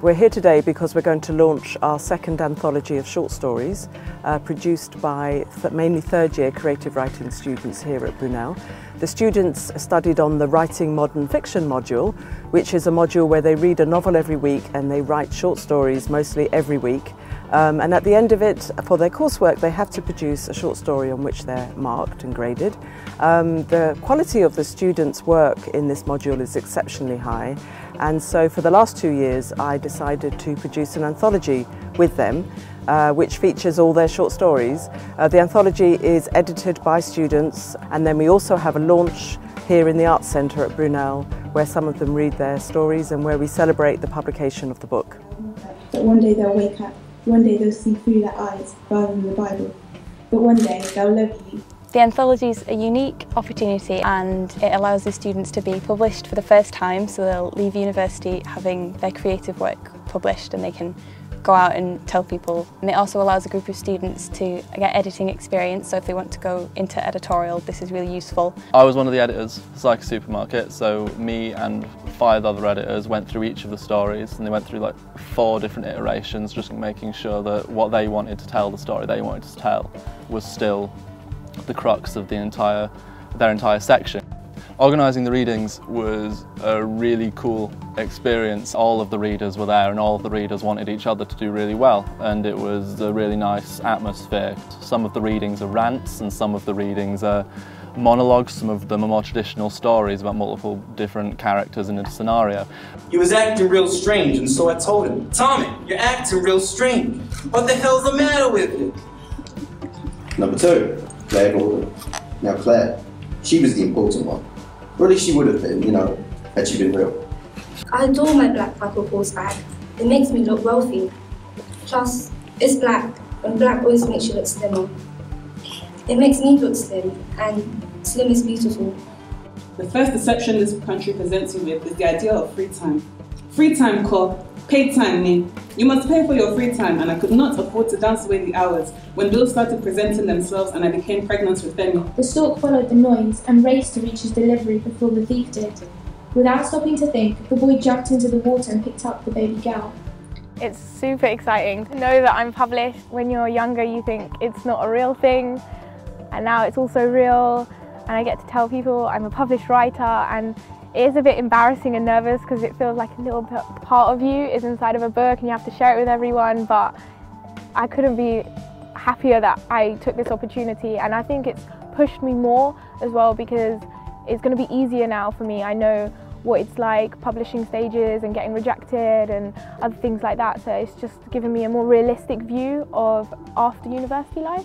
We're here today because we're going to launch our second anthology of short stories produced by mainly third-year creative writing students here at Brunel. The students studied on the Writing Modern Fiction module, which is a module where they read a novel every week and they write short stories mostly every week. And at the end of it, for their coursework, they have to produce a short story on which they're marked and graded. The quality of the students' work in this module is exceptionally high, and so for the last 2 years I decided to produce an anthology with them, which features all their short stories. The anthology is edited by students, and then we also have a launch here in the Arts Centre at Brunel, where some of them read their stories and where we celebrate the publication of the book. But one day they'll wake up. One day they'll see through their eyes rather than the Bible. But one day they'll love you. The anthology is a unique opportunity and it allows the students to be published for the first time, so they'll leave university having their creative work published and they can go out and tell people. And it also allows a group of students to get editing experience, so if they want to go into editorial, this is really useful. I was one of the editors for Psyche Supermarket, so me and 5 other editors went through each of the stories, and they went through like 4 different iterations, just making sure that what they wanted to tell, the story they wanted to tell, was still the crux of their entire section. Organising the readings was a really cool experience. All of the readers were there and all of the readers wanted each other to do really well, and it was a really nice atmosphere. Some of the readings are rants and some of the readings are monologues, some of them are more traditional stories about multiple different characters in a scenario. He was acting real strange, and so I told him, "Tommy, you're acting real strange. What the hell's the matter with you?" Number 2, Claire Gordon. Now Claire, she was the important one. Or at least she would have been, you know, had she been real. I adore my black buckle horse bag. It makes me look wealthy. Plus, it's black, and black always makes you look slimmer. It makes me look slim, and slim is beautiful. The first deception this country presents you with is the idea of free time. Free time, call. Paid time, me. You must pay for your free time, and I could not afford to dance away the hours when bills started presenting themselves and I became pregnant with Femi. The stork followed the noise and raced to reach his delivery before the thief did. Without stopping to think, the boy jumped into the water and picked up the baby girl. It's super exciting to know that I'm published. When you're younger, you think it's not a real thing, and now it's also real, and I get to tell people I'm a published writer, and it is a bit embarrassing and nervous because it feels like a little part of you is inside of a book and you have to share it with everyone, but I couldn't be happier that I took this opportunity, and I think it's pushed me more as well because it's going to be easier now for me. I know what it's like publishing stages and getting rejected and other things like that, so it's just given me a more realistic view of after university life.